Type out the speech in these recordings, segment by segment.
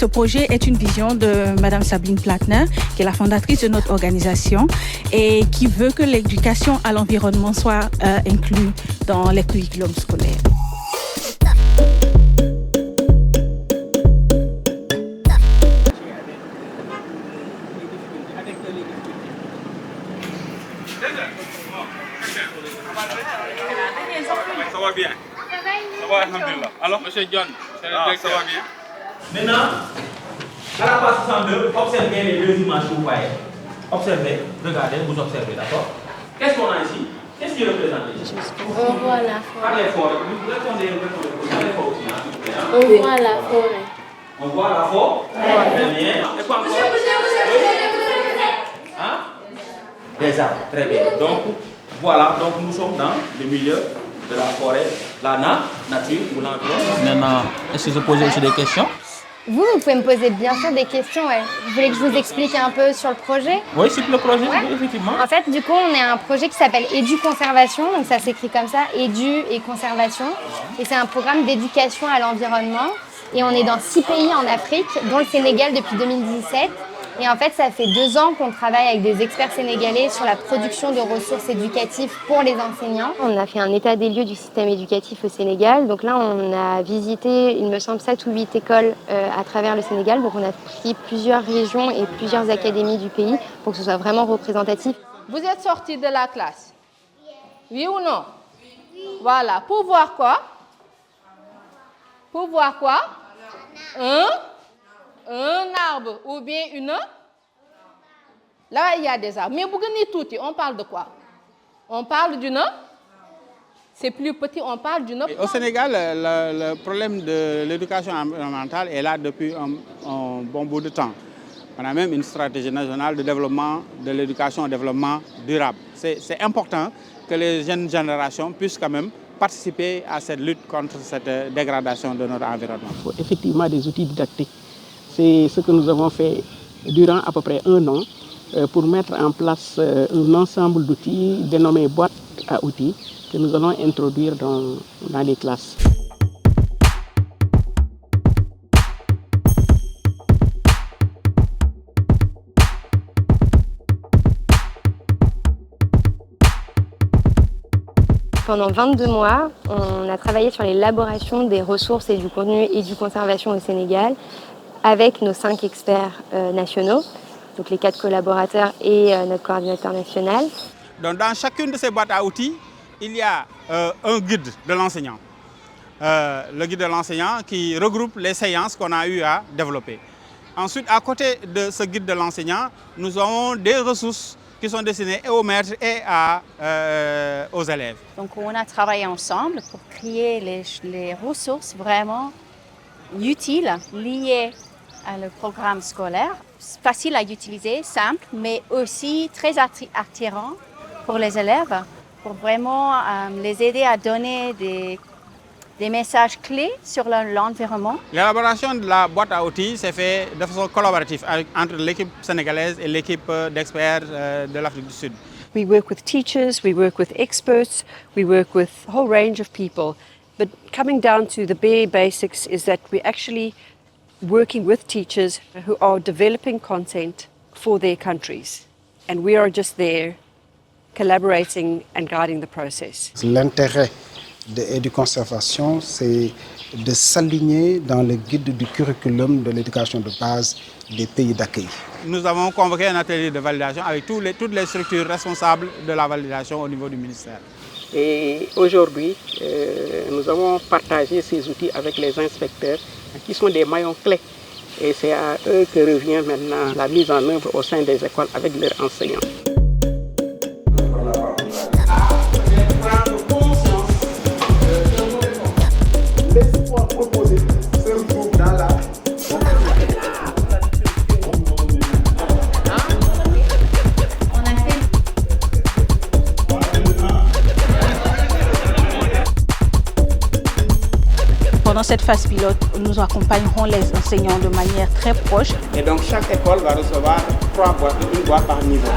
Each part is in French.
ce projet est une vision de Madame Sabine Platner, qui est la fondatrice de notre organisation et qui veut que l'éducation à l'environnement soit inclue dans les curriculums scolaires. Ça va bien. Ça va, alhamdulillah. Alors, monsieur John, c'est le directeur. Ça va bien. Maintenant, à la page 62, observez les deux images que vous voyez. Observez, regardez, vous observez, d'accord? Qu'est-ce qu'on a ici? Qu'est-ce qui est représenté ici? On voit la forêt. Parlez fort, répondez fort aussi. On voit la forêt. On voit la forêt? Très bien. Et quoi encore? Hein? Des arbres, très bien. Donc, voilà, donc nous sommes dans le milieu de la forêt, la nature ou l'environnement. Maintenant, est-ce que je pose aussi des questions? Vous pouvez me poser bien sûr des questions. Ouais. Vous voulez que je vous explique un peu sur le projet? Oui, sur le projet, ouais. Oui, effectivement. En fait, du coup, on est un projet qui s'appelle Édu Conservation. Donc ça s'écrit comme ça, Édu et Conservation. Et c'est un programme d'éducation à l'environnement. Et on est dans 6 pays en Afrique, dont le Sénégal depuis 2017. Et en fait, ça fait 2 ans qu'on travaille avec des experts sénégalais sur la production de ressources éducatives pour les enseignants. On a fait un état des lieux du système éducatif au Sénégal. Donc là, on a visité, il me semble, 7 ou 8 écoles à travers le Sénégal. Donc on a pris plusieurs régions et plusieurs académies du pays pour que ce soit vraiment représentatif. Vous êtes sortis de la classe? Oui ou non? Oui. Voilà. Pour voir quoi? Pour voir quoi? Un arbre ou bien une... Là, il y a des arbres. Mais on parle de quoi? On parle d'une... C'est plus petit, on parle d'une... Au Sénégal, le problème de l'éducation environnementale est là depuis un bon bout de temps. On a même une stratégie nationale de développement de l'éducation au développement durable. C'est important que les jeunes générations puissent quand même participer à cette lutte contre cette dégradation de notre environnement. Il faut effectivement des outils didactiques. C'est ce que nous avons fait durant à peu près 1 an pour mettre en place un ensemble d'outils dénommés boîtes à outils que nous allons introduire dans les classes. Pendant 22 mois, on a travaillé sur l'élaboration des ressources et du contenu et du conservation au Sénégal avec nos 5 experts nationaux, donc les 4 collaborateurs et notre coordinateur national. Donc dans chacune de ces boîtes à outils, il y a un guide de l'enseignant. Le guide de l'enseignant qui regroupe les séances qu'on a eu à développer. Ensuite, à côté de ce guide de l'enseignant, nous avons des ressources qui sont destinées aux maîtres et aux élèves. Donc on a travaillé ensemble pour créer les ressources vraiment utiles liées à le programme scolaire, facile à utiliser, simple, mais aussi très attirant pour les élèves, pour vraiment les aider à donner des messages clés sur l'environnement. L'élaboration de la boîte à outils s'est faite de façon collaborative entre l'équipe sénégalaise et l'équipe d'experts de l'Afrique du Sud. We work with teachers, we work with experts, we work with a whole range of people. But coming down to the bare basics is that we're actually working with teachers who are developing content for their countries. And we are just there collaborating and guiding the process. L'intérêt de Éduconservation, c'est de s'aligner dans le guide du curriculum de l'éducation de base des pays d'accueil. Nous avons convoqué un atelier de validation avec toutes les structures responsables de la validation au niveau du ministère. Et aujourd'hui, nous avons partagé ces outils avec les inspecteurs qui sont des maillons clés. Et c'est à eux que revient maintenant la mise en œuvre au sein des écoles avec leurs enseignants. Pendant cette phase pilote, nous accompagnerons les enseignants de manière très proche. Et donc chaque école va recevoir 3 boîtes, une boîte par niveau.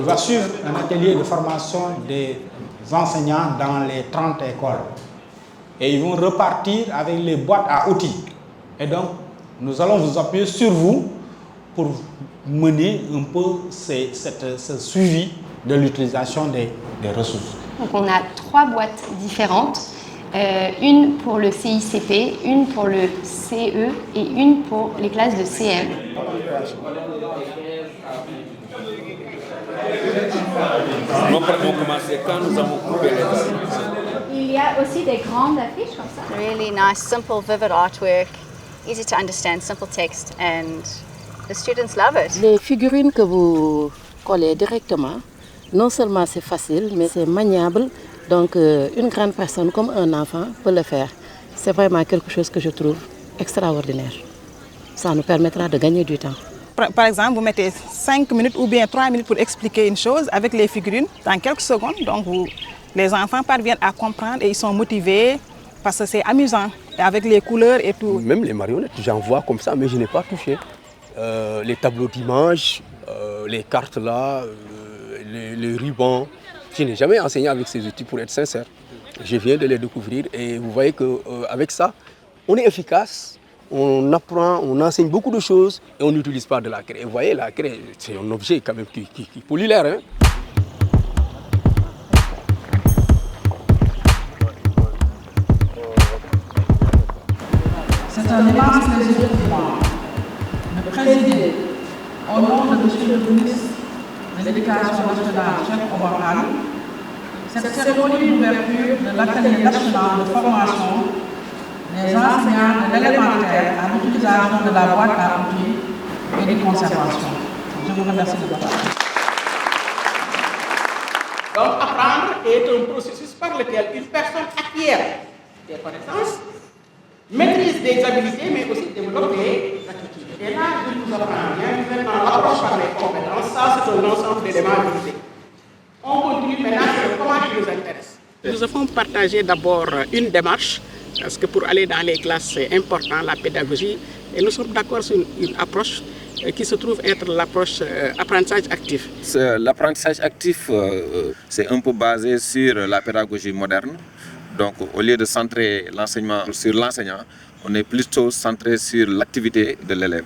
Il va suivre un atelier de formation des enseignants dans les 30 écoles. Et ils vont repartir avec les boîtes à outils. Et donc, nous allons vous appuyer sur vous pour mener un peu ce suivi de l'utilisation des ressources. Donc on a 3 boîtes différentes, une pour le CICP, une pour le CE et une pour les classes de CM. Nous avons commencé quand nous avons coupé les affiches. Il y a aussi des grandes affiches comme ça. Really nice, simple, vivid artwork, easy to understand, simple text, and the students love it. Les figurines que vous collez directement, non seulement c'est facile, mais c'est maniable. Donc une grande personne comme un enfant peut le faire. C'est vraiment quelque chose que je trouve extraordinaire. Ça nous permettra de gagner du temps. Par exemple, vous mettez 5 minutes ou bien 3 minutes pour expliquer une chose avec les figurines dans quelques secondes. Donc les enfants parviennent à comprendre et ils sont motivés parce que c'est amusant avec les couleurs et tout. Même les marionnettes, j'en vois comme ça, mais je n'ai pas touché. Les tableaux d'images, les cartes là, les rubans. Je n'ai jamais enseigné avec ces outils pour être sincère. Je viens de les découvrir et vous voyez qu'avec ça, on est efficace, on apprend, on enseigne beaucoup de choses et on n'utilise pas de la craie. Et vous voyez, la craie, c'est un objet quand même qui pollue l'air. Hein? C'est un immense plaisir pour moi de présider au nom de M. le ministre de l'Éducation nationale, Cheikh Omar Anne, cette cérémonie d'ouverture de l'Atelier national de formation des enseignants de l'élémentaire à l'utilisation de la boîte à outils et de conservation. Je vous remercie de votre attention. Donc, apprendre est un processus par lequel une personne acquiert des connaissances, maîtrise des habiletés, mais aussi développe des attitudes. Et là, je vous apprends bien maintenant l'approche par les compétences. Ça, c'est un ensemble d'éléments utilisés. On continue maintenant sur comment qui nous intéresse. Nous avons partagé d'abord une démarche, parce que pour aller dans les classes, c'est important, la pédagogie. Et nous sommes d'accord sur une approche qui se trouve être l'approche apprentissage actif. L'apprentissage actif, c'est un peu basé sur la pédagogie moderne. Donc, au lieu de centrer l'enseignement sur l'enseignant, on est plutôt centré sur l'activité de l'élève.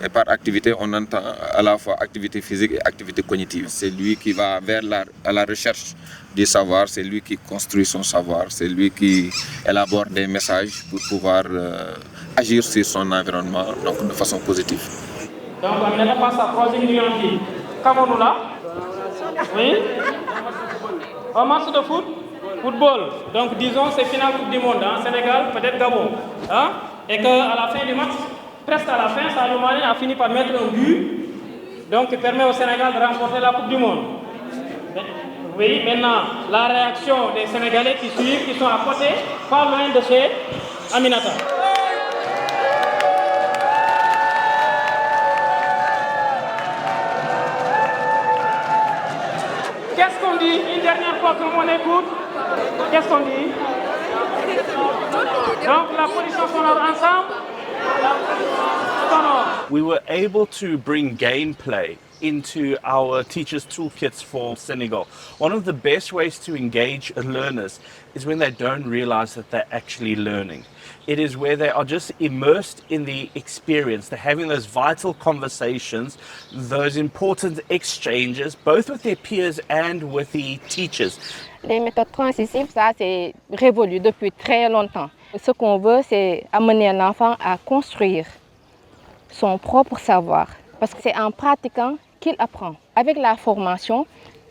Et par activité, on entend à la fois activité physique et activité cognitive. C'est lui qui va vers la recherche du savoir, c'est lui qui construit son savoir, c'est lui qui élabore des messages pour pouvoir agir sur son environnement donc de façon positive. Donc, on n'a pas sa troisième nuance. Qu'avons-nous là? Oui. Un match de football. Donc, disons, c'est finale Coupe du Monde, hein, Sénégal, peut-être Gabon. Hein? Et qu'à la fin du match, presque à la fin, Sadio Mané a fini par mettre un but, donc qui permet au Sénégal de remporter la Coupe du Monde. Oui, maintenant, la réaction des Sénégalais qui suivent, qui sont à côté, pas loin de chez Aminata. Qu'est-ce qu'on dit une dernière fois que l'on écoute? Qu'est-ce qu'on dit? Donc la position sonore ensemble. We were able to bring gameplay into our teachers' toolkits for Senegal. One of the best ways to engage learners is when they don't realize that they're actually learning. It is where they are just immersed in the experience. They're having those vital conversations, those important exchanges, both with their peers and with the teachers. Les méthodes transitives, ça c'est révolu depuis très longtemps. Ce qu'on veut, c'est amener l'enfant à construire son propre savoir. Parce que c'est en pratiquant qu'il apprend. Avec la formation,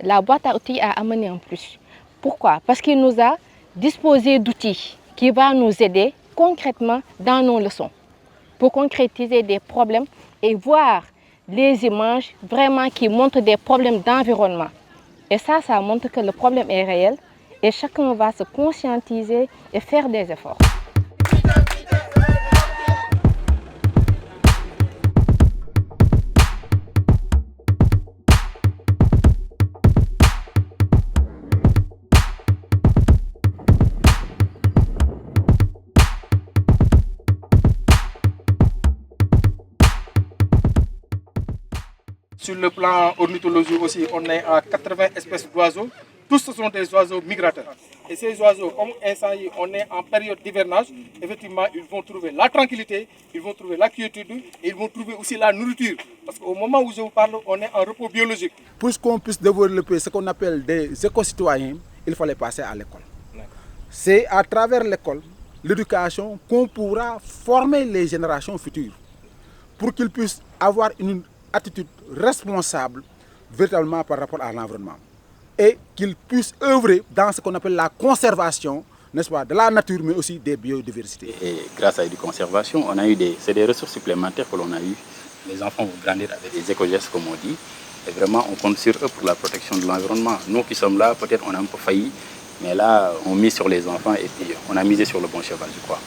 la boîte à outils a amené en plus. Pourquoi? Parce qu'il nous a disposé d'outils qui vont nous aider concrètement dans nos leçons pour concrétiser des problèmes et voir les images vraiment qui montrent des problèmes d'environnement. Et ça montre que le problème est réel et chacun va se conscientiser et faire des efforts. Sur le plan ornithologie aussi, on est à 80 espèces d'oiseaux. Tous ce sont des oiseaux migrateurs. Et ces oiseaux, comme instant, on est en période d'hivernage, effectivement, ils vont trouver la tranquillité, ils vont trouver la quiétude et ils vont trouver aussi la nourriture. Parce qu'au moment où je vous parle, on est en repos biologique. Pour qu'on puisse développer ce qu'on appelle des éco-citoyens, il fallait passer à l'école. C'est à travers l'école, l'éducation, qu'on pourra former les générations futures pour qu'ils puissent avoir une attitude responsable véritablement par rapport à l'environnement et qu'ils puissent œuvrer dans ce qu'on appelle la conservation, n'est-ce pas, de la nature mais aussi des biodiversités. Et grâce à l'éduconservation, on a eu des ressources supplémentaires que l'on a eues. Les enfants vont grandir avec des éco-gestes comme on dit et vraiment on compte sur eux pour la protection de l'environnement. Nous qui sommes là, peut-être on a un peu failli, mais là on mise sur les enfants et puis on a misé sur le bon cheval, je crois.